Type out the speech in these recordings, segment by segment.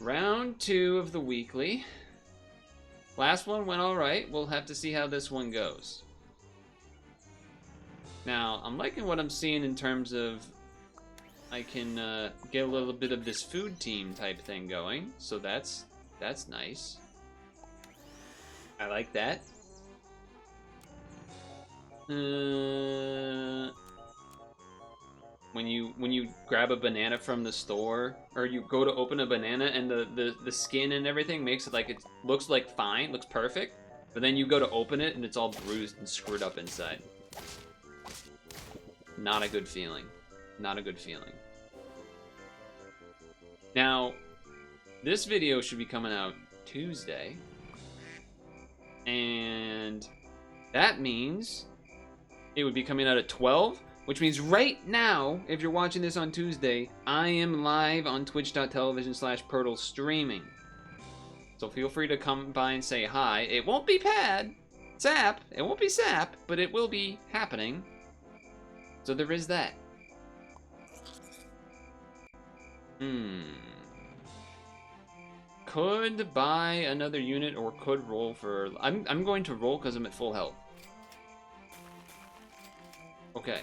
round 2 of the weekly. Last one went alright. We'll have to see how this one goes. Now, I'm liking what I'm seeing in terms of I can get a little bit of this food team type thing going. So that's nice. I like that. When you grab a banana from the store, or you go to open a banana and the skin and everything makes it like it looks like fine, looks perfect, but then you go to open it and it's all bruised and screwed up inside. Not a good feeling. Not a good feeling. Now, this video should be coming out Tuesday, and that means it would be coming out at 12, which means right now, if you're watching this on Tuesday, I am live on twitch.tv/Purtle streaming. So feel free to come by and say hi. It won't be Sap. It won't be Sap, but it will be happening. So there is that. Could buy another unit or could roll for... I'm going to roll because I'm at full health. Okay.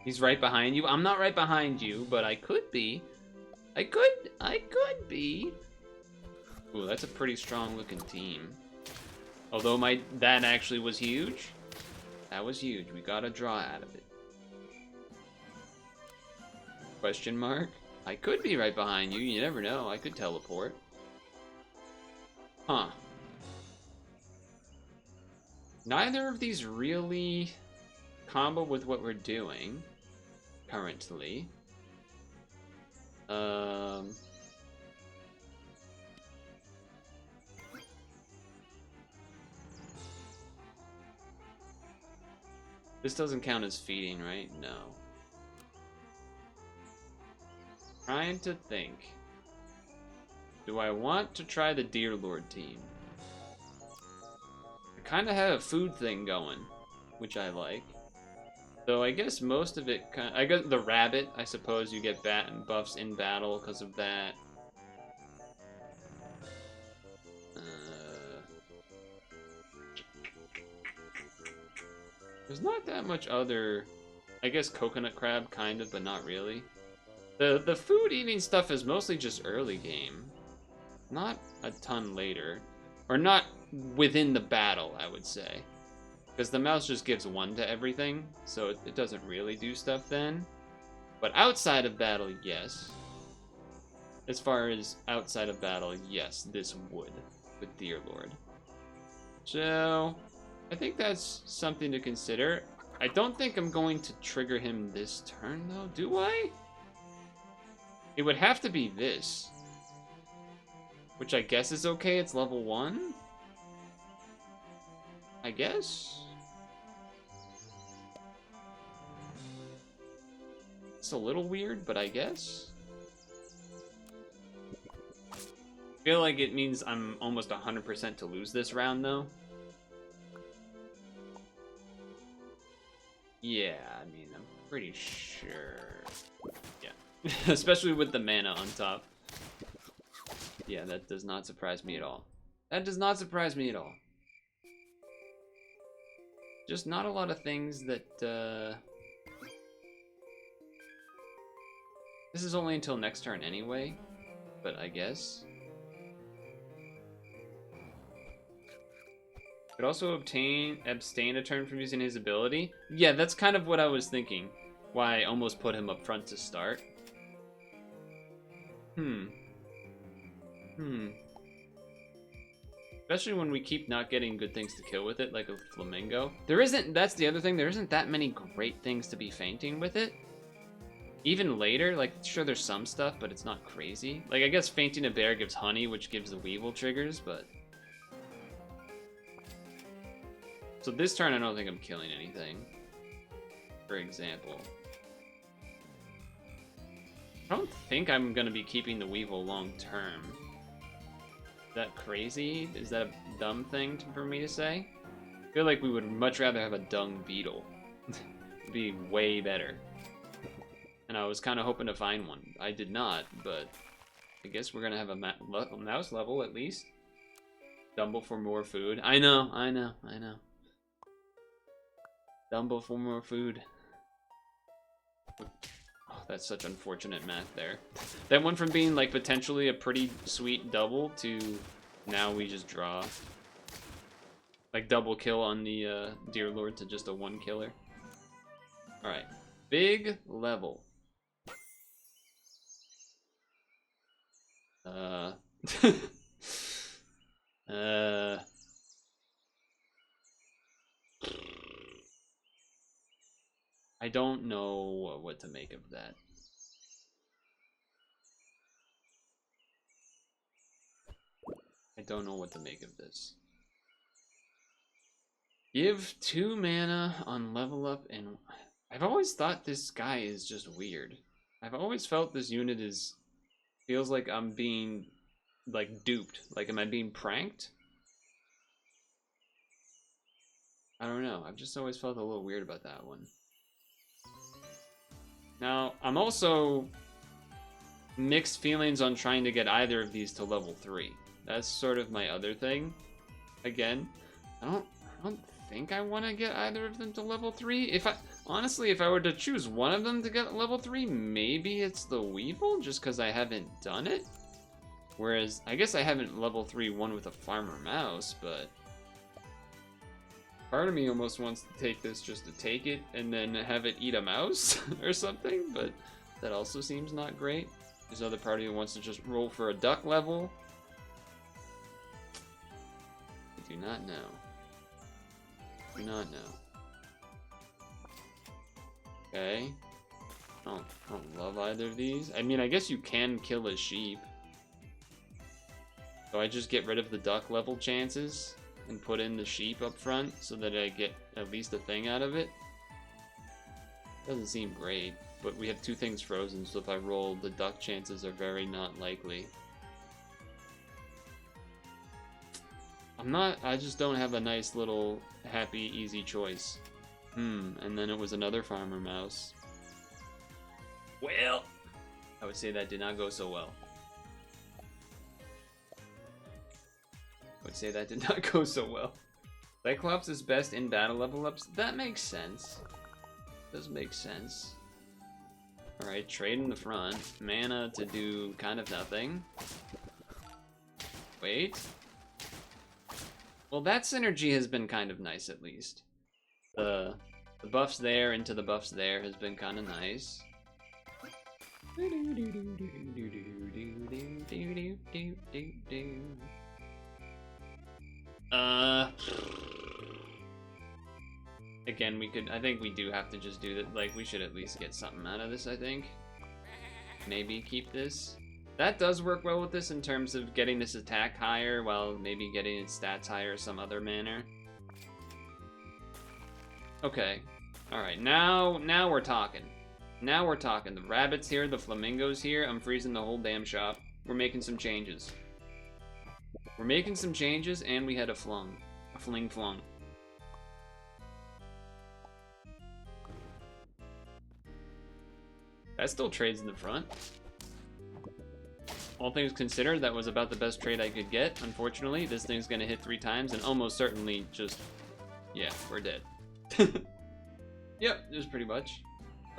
He's right behind you. I'm not right behind you, but I could be. I could be. Ooh, that's a pretty strong looking team. Although that actually was huge. That was huge. We got a draw out of it. Question mark? I could be right behind you. You never know. I could teleport. Huh. Neither of these really combo with what we're doing currently. This doesn't count as feeding, right? No. Trying to think. Do I want to try the Deer Lord team? I kind of have a food thing going, which I like. Though I guess most of it I guess the rabbit, I suppose you get buffs in battle because of that. There's not that much other... I guess coconut crab, kind of, but not really. The food eating stuff is mostly just early game. Not a ton later. Or not within the battle, I would say. Because the mouse just gives 1 to everything, so it doesn't really do stuff then. But outside of battle, yes. As far as outside of battle, yes, this would with Deer Lord. So, I think that's something to consider. I don't think I'm going to trigger him this turn, though. Do I? It would have to be this. Which I guess is okay. It's level 1. I guess. It's a little weird, but I guess. I feel like it means I'm almost 100% to lose this round, though. Yeah, I mean, I'm pretty sure. Yeah. Especially with the mana on top. Yeah, that does not surprise me at all. That does not surprise me at all. Just not a lot of things that, This is only until next turn anyway, but I guess. Could also abstain a turn from using his ability. Yeah, that's kind of what I was thinking. Why I almost put him up front to start. Especially when we keep not getting good things to kill with it, like a flamingo. That's the other thing, there isn't that many great things to be fainting with it. Even later, like, sure there's some stuff, but it's not crazy. Like, I guess fainting a bear gives honey, which gives the weevil triggers, but... So this turn, I don't think I'm killing anything. For example. I don't think I'm gonna be keeping the weevil long term. Is that crazy? Is that a dumb thing for me to say? I feel like we would much rather have a dung beetle. It'd be way better. And I was kind of hoping to find one. I did not, but I guess we're gonna have a mouse level at least. Dumble for more food. I know. Dumble for more food. Oh, that's such unfortunate math there. That went from being like potentially a pretty sweet double to now we just draw. Like double kill on the Dear Lord to just a 1 killer. Alright. Big level. I don't know what to make of that. I don't know what to make of this. Give 2 mana on level up, and I've always thought this guy is just weird. I've always felt this unit feels like I'm being like duped. Like, am I being pranked? I don't know. I've just always felt a little weird about that one. Now, I'm also mixed feelings on trying to get either of these to level 3. That's sort of my other thing. Again, I don't think I want to get either of them to level 3. Honestly, if I were to choose one of them to get level 3, maybe it's the Weevil, just because I haven't done it. Whereas, I guess I haven't level 3 one with a Farmer Mouse, but part of me almost wants to take this just to take it and then have it eat a mouse or something, but that also seems not great. There's other part of me wants to just roll for a duck level. I do not know. Do not know. Okay. I don't love either of these. I mean, I guess you can kill a sheep. So I just get rid of the duck level chances and put in the sheep up front so that I get at least a thing out of it. Doesn't seem great, but we have 2 things frozen, so if I roll, the duck chances are very not likely. I just don't have a nice little happy, easy choice. And then it was another Farmer Mouse. Well, I would say that did not go so well. Cyclops is best in battle level ups. That makes sense. Does make sense. Alright, trade in the front. Mana to do kind of nothing. Wait. Well, that synergy has been kind of nice, at least. The buffs there into the buffs there has been kind of nice. Again, I think we do have to just do that. Like, we should at least get something out of this, I think. Maybe keep this. That does work well with this in terms of getting this attack higher while maybe getting its stats higher some other manner. Okay. Alright, now we're talking. Now we're talking. The rabbit's here, the flamingo's here. I'm freezing the whole damn shop. We're making some changes. We're making some changes, and we had a flung. A fling flung. That still trades in the front. All things considered, that was about the best trade I could get. Unfortunately, this thing's gonna hit 3 times and almost certainly just... yeah, we're dead. Yep, just pretty much.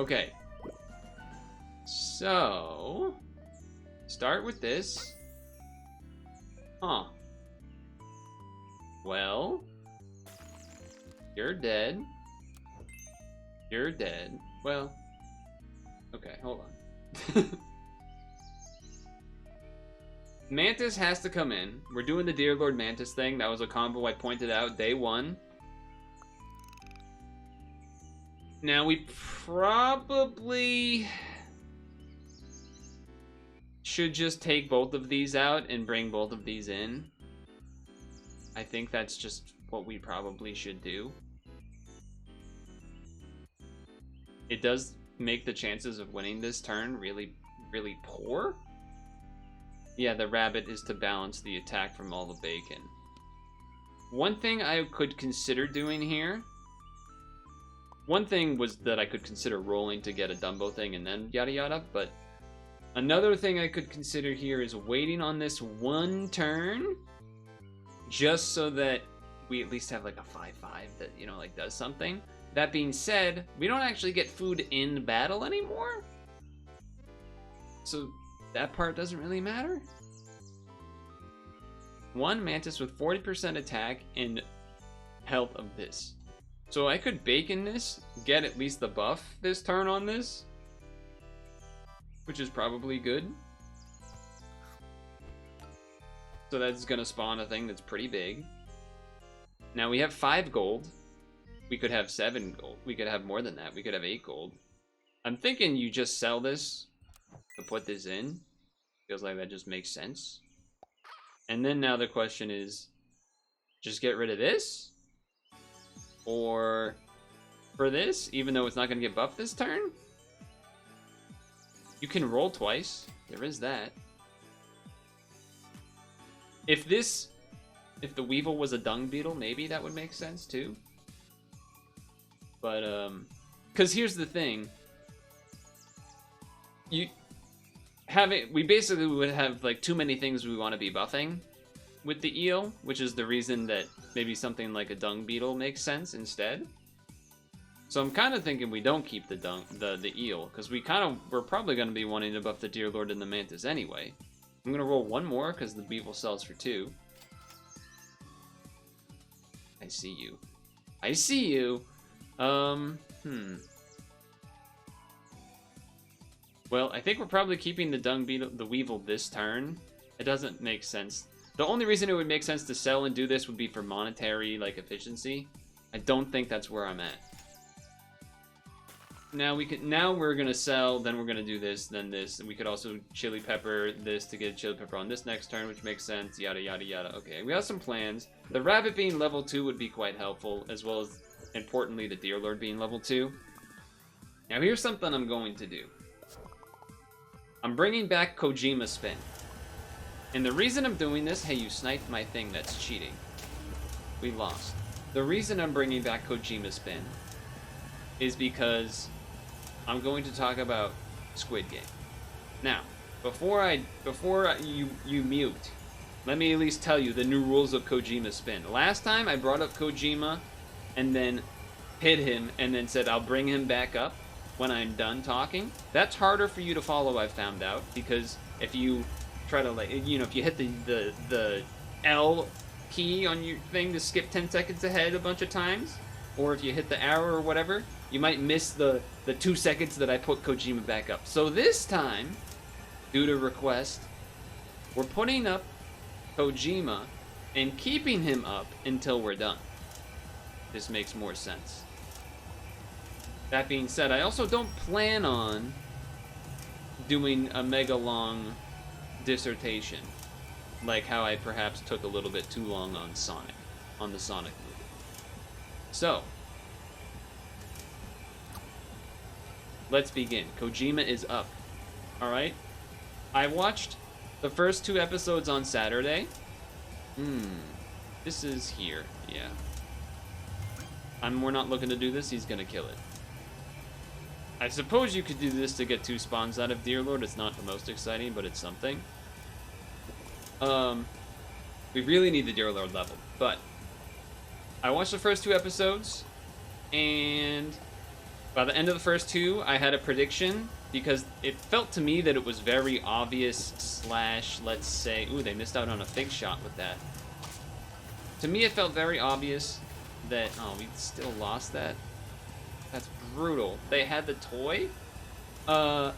Okay. So... start with this. Huh. Well... you're dead. You're dead. Well... okay, hold on. Mantis has to come in. We're doing the Dear Lord Mantis thing. That was a combo I pointed out day 1. Now we probably should just take both of these out and bring both of these in. I think that's just what we probably should do. It does make the chances of winning this turn really, really poor. Yeah, the rabbit is to balance the attack from all the bacon. One thing I could consider doing here... one thing was that I could consider rolling to get a Dumbo thing and then yada yada, but Another thing I could consider here is waiting on this one turn, just so that we at least have like a 5/5 that, you know, like does something. That being said, we don't actually get food in battle anymore, so that part doesn't really matter. One mantis with 40% attack and health of this. So I could bacon this, get at least the buff this turn on this, which is probably good. So that's gonna spawn a thing that's pretty big. Now we have 5 gold. We could have 7 gold. We could have more than that. We could have 8 gold. I'm thinking you just sell this to put this in. Feels like that just makes sense. And then now the question is, just get rid of this? Or for this, even though it's not gonna get buffed this turn? You can roll twice. There is that. If the Weevil was a dung beetle, maybe that would make sense too. But, because here's the thing. We basically would have like too many things we want to be buffing with the eel, which is the reason that maybe something like a dung beetle makes sense instead. So I'm kind of thinking we don't keep the eel, because we're probably going to be wanting to buff the Deer Lord and the Mantis anyway. I'm going to roll one more because the Weevil sells for 2. I see you. I see you. Well, I think we're probably keeping the Weevil this turn. It doesn't make sense. The only reason it would make sense to sell and do this would be for monetary, like, efficiency. I don't think that's where I'm at. Now we're gonna sell, then we're gonna do this, then this, and we could also chili pepper this to get chili pepper on this next turn, which makes sense, yada yada yada. Okay, we have some plans. The rabbit being level 2 would be quite helpful, as well as, importantly, the Deer Lord being level 2. Now here's something I'm going to do. I'm bringing back Kojima Spin. And the reason I'm doing this, hey, you sniped my thing, that's cheating. We lost. The reason I'm bringing back Kojima Spin is because I'm going to talk about Squid Game. Now, before you mute, let me at least tell you the new rules of Kojima Spin. Last time I brought up Kojima and then hit him and then said I'll bring him back up when I'm done talking. That's harder for you to follow, I've found out, because if you try to, like, you know, if you hit the L key on your thing to skip 10 seconds ahead a bunch of times, or if you hit the arrow or whatever, you might miss the 2 seconds that I put Kojima back up. So this time, due to request, we're putting up Kojima and keeping him up until we're done. This makes more sense. That being said, I also don't plan on doing a mega long dissertation, like how I perhaps took a little bit too long on Sonic, on the Sonic movie. So, let's begin. Kojima is up. Alright? I watched the first 2 episodes on Saturday. This is here. Yeah. We're not looking to do this. He's gonna kill it. I suppose you could do this to get 2 spawns out of Deer Lord. It's not the most exciting, but it's something. We really need the Deer Lord level, but I watched the first 2 episodes, and by the end of the first 2, I had a prediction, because it felt to me that it was very obvious / let's say, ooh, they missed out on a fig shot with that. To me, it felt very obvious that, oh, we still lost that. That's brutal. They had the toy, that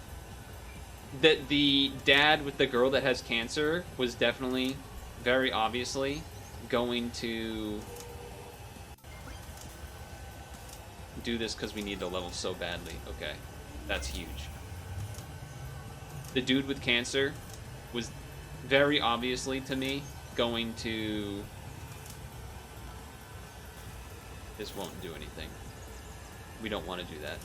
the dad with the girl that has cancer was definitely, very obviously, going to do this because we need the level so badly. Okay, that's huge. The dude with cancer was very obviously, to me, going to... This won't do anything. We don't want to do that.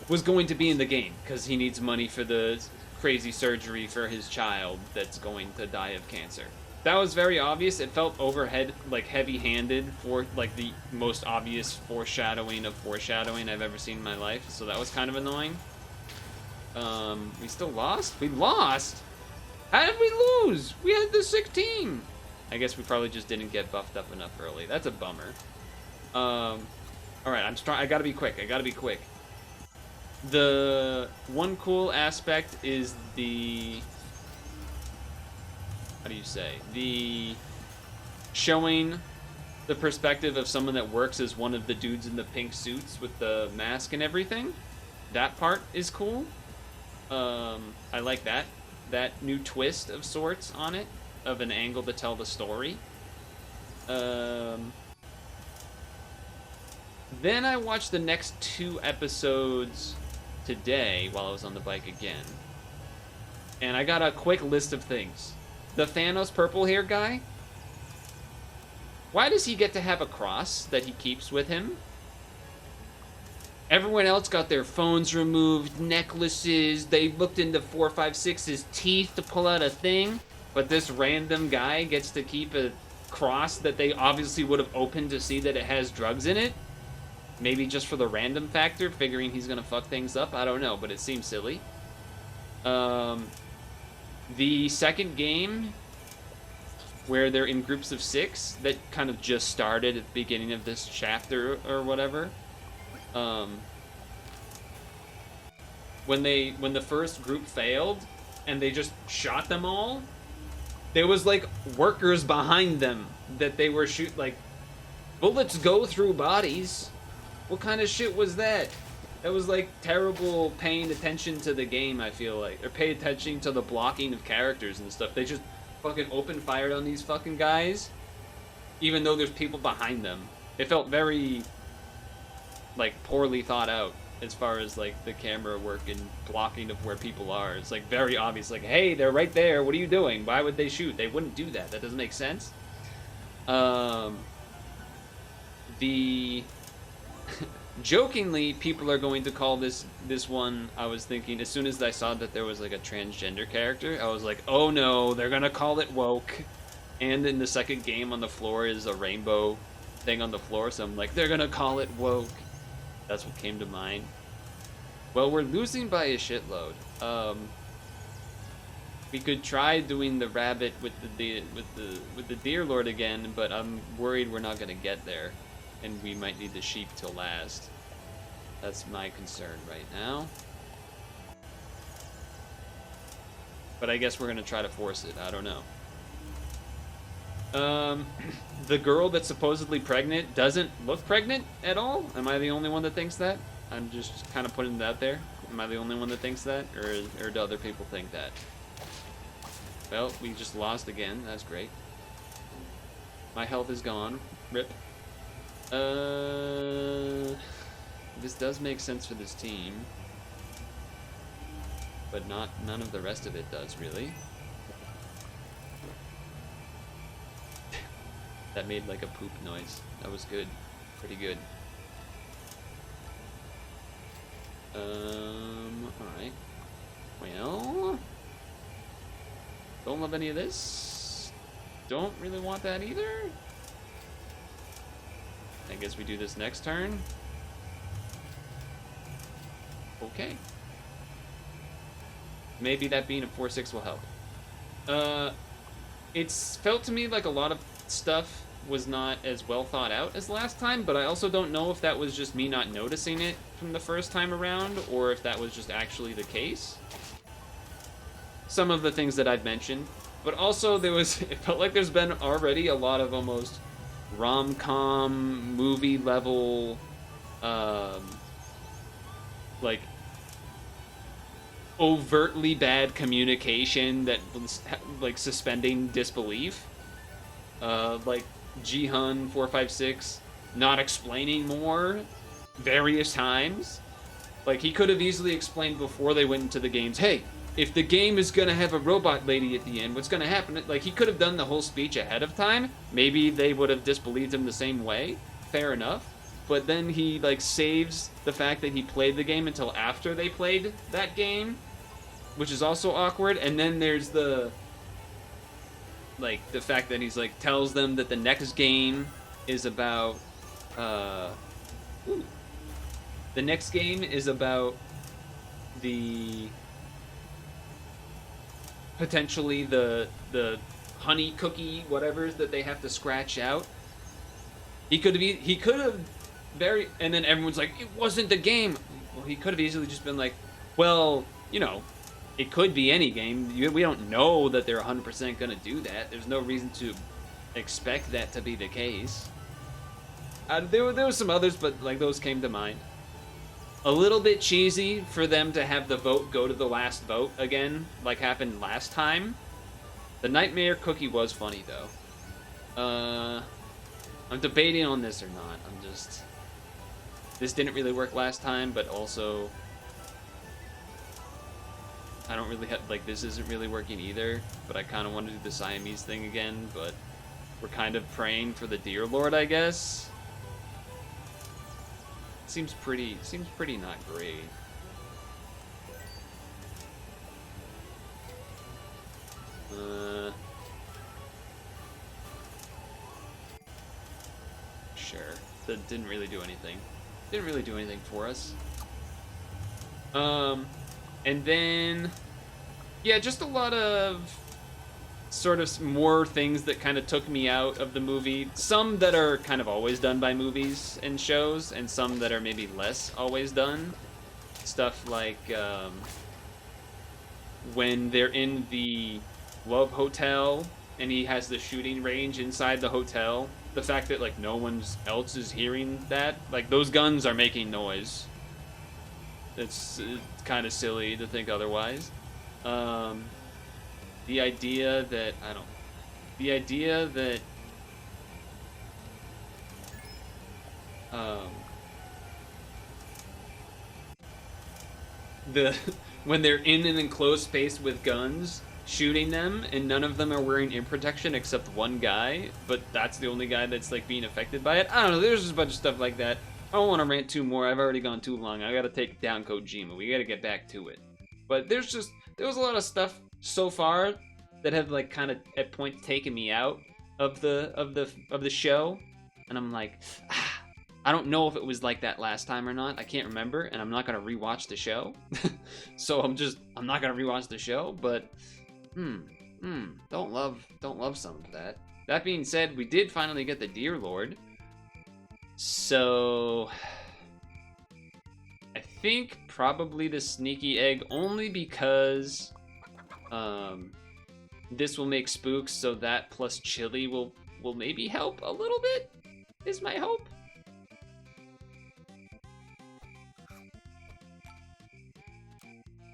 Was going to be in the game because he needs money for the crazy surgery for his child that's going to die of cancer. That was very obvious. It felt overhead, like heavy-handed, for like the most obvious foreshadowing of foreshadowing I've ever seen in my life. So that was kind of annoying. We still lost? We lost? How did we lose? We had the sick team. I guess we probably just didn't get buffed up enough early. That's a bummer. All right, I'm strong. I gotta be quick. The one cool aspect is the, how do you say? The showing the perspective of someone that works as one of the dudes in the pink suits with the mask and everything. That part is cool. I like that. That new twist of sorts on it, of an angle to tell the story. Then I watched the next 2 episodes today while I was on the bike again. And I got a quick list of things. The Thanos purple hair guy, why does he get to have a cross that he keeps with him? Everyone else got their phones removed, necklaces, they looked into 456's teeth to pull out a thing, but this random guy gets to keep a cross that they obviously would have opened to see that it has drugs in it. Maybe just for the random factor, figuring he's gonna fuck things up, I don't know, but it seems silly. The second game, where they're in groups of 6, that kind of just started at the beginning of this chapter or whatever. When the first group failed and they just shot them all, there was like workers behind them that they were like, bullets go through bodies. What kind of shit was that? That was like terrible paying attention to the game, I feel like. Or pay attention to the blocking of characters and stuff. They just fucking open fired on these fucking guys, even though there's people behind them. It felt very, like, poorly thought out as far as, like, the camera work and blocking of where people are. It's, like, very obvious. Like, hey, they're right there. What are you doing? Why would they shoot? They wouldn't do that. That doesn't make sense. Jokingly, people are going to call this one, I was thinking, as soon as I saw that there was, like, a transgender character, I was like, oh no, they're gonna call it woke. And in the second game on the floor is a rainbow thing on the floor, so I'm like, they're gonna call it woke. That's what came to mind. Well, we're losing by a shitload. We could try doing the rabbit with the deer lord again, but I'm worried we're not gonna get there, and we might need the sheep till last. That's my concern right now. But I guess we're gonna try to force it. I don't know. The girl that's supposedly pregnant doesn't look pregnant at all? Am I the only one that thinks that? I'm just kind of putting it out there. Am I the only one that thinks that? Or do other people think that? Well, we just lost again. That's great. My health is gone. Rip. This does make sense for this team. But none of the rest of it does, really. That made like a poop noise. That was good. Pretty good. Alright. Well, don't love any of this. Don't really want that either. I guess we do this next turn. Okay. Maybe that being a 4-6 will help. It's felt to me like a lot of stuff was not as well thought out as last time, but I also don't know if that was just me not noticing it from the first time around, or if that was just actually the case. Some of the things that I've mentioned, but also it felt like there's been already a lot of almost rom-com movie level, like overtly bad communication that was like suspending disbelief. Like Jihan 456 not explaining more various times. Like, he could have easily explained before they went into the games, hey, if the game is gonna have a robot lady at the end, what's gonna happen? Like, he could have done the whole speech ahead of time. Maybe they would have disbelieved him the same way. Fair enough. But then he, like, saves the fact that he played the game until after they played that game, which is also awkward. And then there's the fact that he's, like, tells them that the next game is about, the next game is about the potentially the honey cookie whatevers that they have to scratch out. He could have very, and then everyone's like, it wasn't the game. Well, he could have easily just been like, well, you know, it could be any game. We don't know that they're 100% gonna do that. There's no reason to expect that to be the case. There were some others, but like those came to mind. A little bit cheesy for them to have the vote go to the last vote again, like happened last time. The Nightmare Cookie was funny though. I'm debating on this or not. This didn't really work last time, but also I don't really have, like, this isn't really working either, but I kind of want to do the Siamese thing again, but we're kind of praying for the Deer Lord, I guess. Seems pretty not great. Sure. That didn't really do anything. Didn't really do anything for us. And then, yeah, just a lot of sort of more things that kind of took me out of the movie. Some that are kind of always done by movies and shows, and some that are maybe less always done. Stuff like when they're in the Love Hotel and he has the shooting range inside the hotel. The fact that like no one else is hearing that, like those guns are making noise. It's kind of silly to think otherwise. The idea that when they're in an enclosed space with guns, shooting them, and none of them are wearing ear protection except one guy, but that's the only guy that's like being affected by it. I don't know, there's just a bunch of stuff like that. I don't want to rant too more. I've already gone too long. I gotta take down Kojima. We gotta get back to it. But there was a lot of stuff so far that have like kind of at points taken me out of the show, and I'm like, I don't know if it was like that last time or not. I can't remember, and I'm not gonna rewatch the show. So I'm not gonna rewatch the show. But don't love some of that. That being said, we did finally get the Deer Lord. So I think probably the sneaky egg, only because this will make spooks, so that plus chili will maybe help a little bit, is my hope.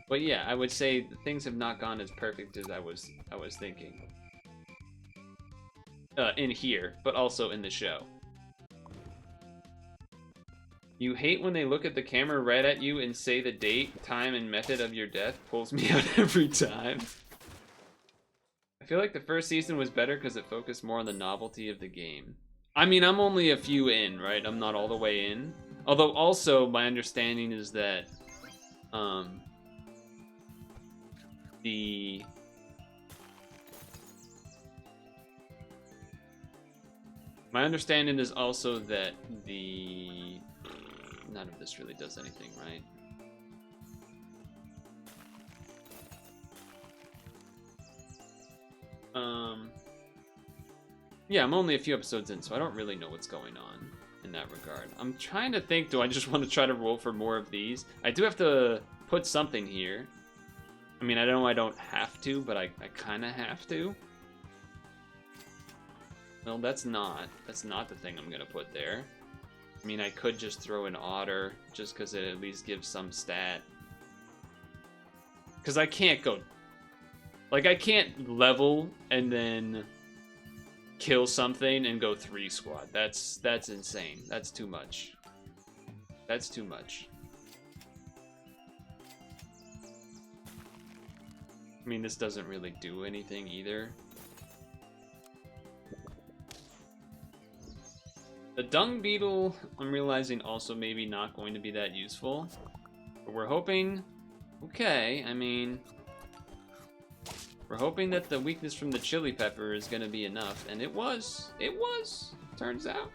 But yeah, I would say things have not gone as perfect as I was thinking. In here, but also in the show. You hate when they look at the camera right at you and say the date, time, and method of your death. Pulls me out every time. I feel like the first season was better because it focused more on the novelty of the game. I mean, I'm only a few in, right? I'm not all the way in. Although also, my understanding is that my understanding is also that none of this really does anything, right? Yeah, I'm only a few episodes in, so I don't really know what's going on in that regard. I'm trying to think, do I just want to try to roll for more of these? I do have to put something here. I mean, I know I don't have to, but I kind of have to. Well, that's not the thing I'm gonna put there. I mean, I could just throw an otter, just because it at least gives some stat. Because I can't go... Like, I can't level and then kill something and go 3 squad. That's insane. That's too much. That's too much. I mean, this doesn't really do anything either. The dung beetle, I'm realizing also maybe not going to be that useful. But we're hoping... Okay, I mean... We're hoping that the weakness from the chili pepper is going to be enough. And it was. It was. Turns out.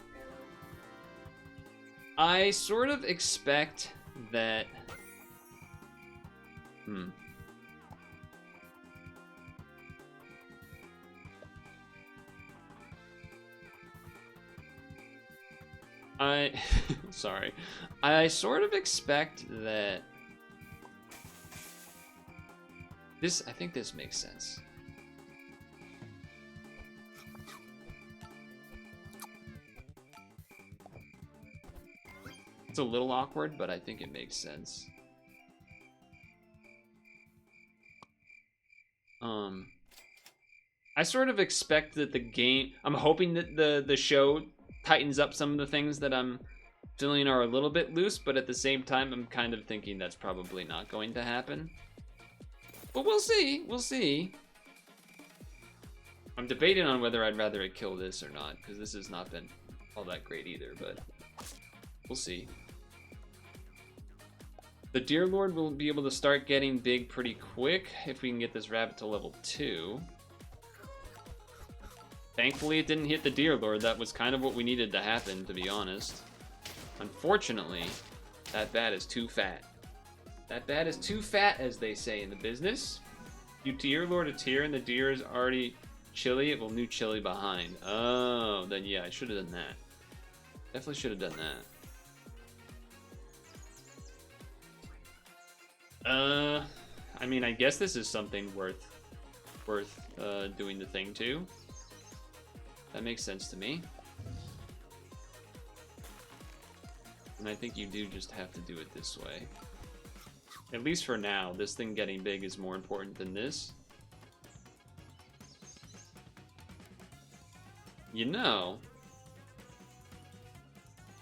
I sort of expect that Hmm. Sorry. I sort of expect that this, I think this makes sense. It's a little awkward, but I think it makes sense. I sort of expect that the game, I'm hoping that the show tightens up some of the things that I'm feeling are a little bit loose, but at the same time, I'm kind of thinking that's probably not going to happen. But we'll see, we'll see. I'm debating on whether I'd rather it kill this or not, because this has not been all that great either, but we'll see. The Deer Lord will be able to start getting big pretty quick if we can get this rabbit to level 2. Thankfully, it didn't hit the Deer Lord. That was kind of what we needed to happen, to be honest. Unfortunately, that bat is too fat. That bat is too fat, as they say in the business. You Deer Lord a tier and the deer is already chilly, it will new chilly behind. Oh, then yeah, I should have done that. Definitely should have done that. I mean, I guess this is something worth doing the thing too. That makes sense to me. And I think you do just have to do it this way. At least for now, this thing getting big is more important than this. You know,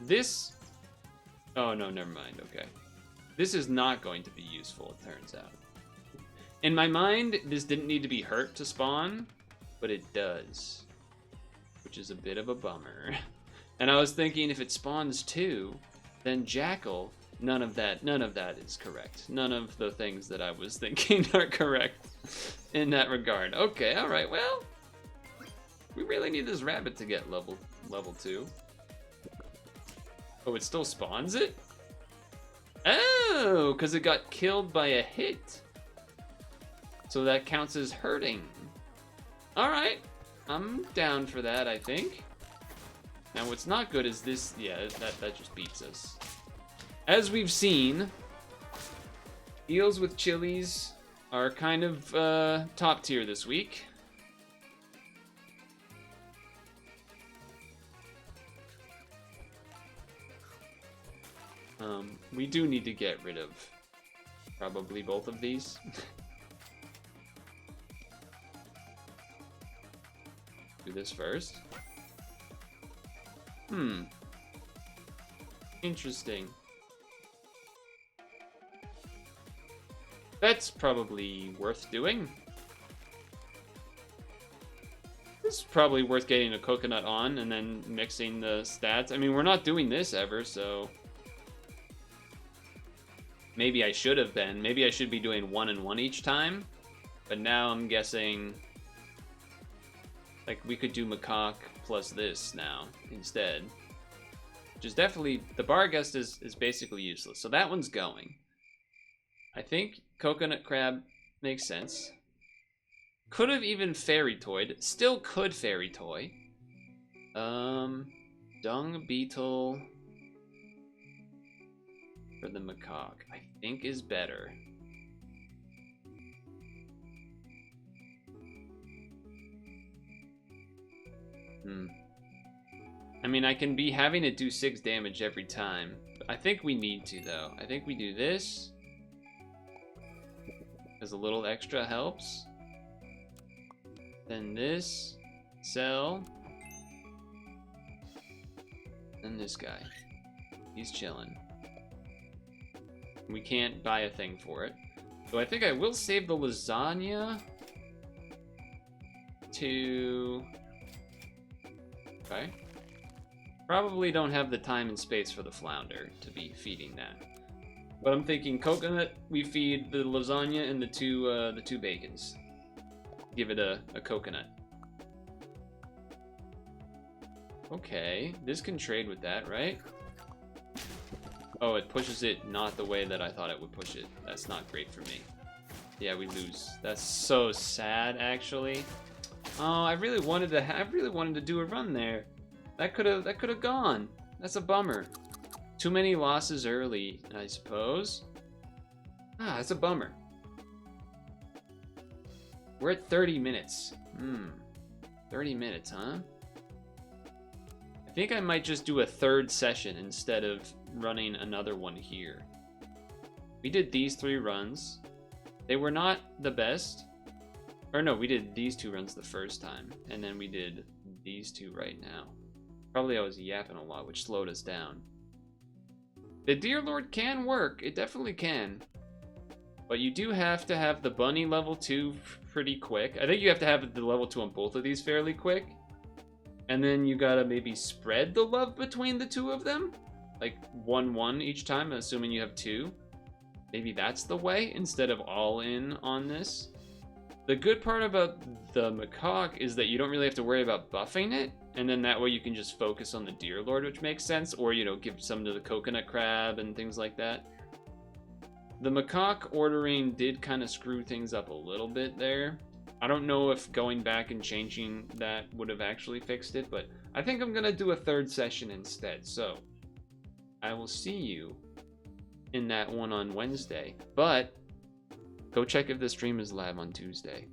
this... Oh, no, never mind, okay. This is not going to be useful, it turns out. In my mind, this didn't need to be hurt to spawn, but it does. Which is a bit of a bummer. And I was thinking if it spawns 2, then Jackal, none of that is correct. None of the things that I was thinking are correct in that regard. Okay, alright, well, we really need this rabbit to get level 2. Oh, it still spawns it? Oh, because it got killed by a hit. So that counts as hurting. Alright, I'm down for that, I think. Now what's not good is this, yeah, that just beats us. As we've seen, eels with chilies are kind of top tier this week. We do need to get rid of probably both of these. Do this first. Interesting. That's probably worth doing. This is probably worth getting a coconut on and then mixing the stats. I mean, we're not doing this ever, so... Maybe I should have been. Maybe I should be doing 1 and 1 each time. But now I'm guessing... Like, we could do macaque plus this now, instead. Which is definitely... The bar gust is basically useless. So that one's going. I think coconut crab makes sense. Could have even fairy toyed. Still could fairy toy. Dung beetle for the macaque, I think is better. I mean, I can be having it do 6 damage every time. I think we need to, though. I think we do this. Because a little extra helps. Then this. Sell. And this guy. He's chilling. We can't buy a thing for it. So I think I will save the lasagna to... Okay. Probably don't have the time and space for the flounder to be feeding that. But I'm thinking coconut, we feed the lasagna and the two bacons. Give it a coconut. Okay, this can trade with that, right? Oh, it pushes it not the way that I thought it would push it. That's not great for me. Yeah, we lose. That's so sad, actually. Oh, I really wanted to do a run there. That could have gone. That's a bummer. Too many losses early, I suppose. Ah, that's a bummer. We're at 30 minutes. 30 minutes, huh? I think I might just do a third session instead of running another one here. We did these 3 runs. They were not the best. Or no, we did these 2 runs the first time, and then we did these 2 right now. Probably I was yapping a lot, which slowed us down. The Deer Lord can work. It definitely can. But you do have to have the bunny level 2 pretty quick. I think you have to have the level 2 on both of these fairly quick. And then you gotta maybe spread the love between the 2 of them. Like 1-1 each time, assuming you have 2. Maybe that's the way, instead of all in on this. The good part about the macaque is that you don't really have to worry about buffing it. And then that way you can just focus on the Deer Lord, which makes sense. Or, you know, give some to the coconut crab and things like that. The macaque ordering did kind of screw things up a little bit there. I don't know if going back and changing that would have actually fixed it, but I think I'm going to do a third session instead. So I will see you in that one on Wednesday. But go check if the stream is live on Tuesday.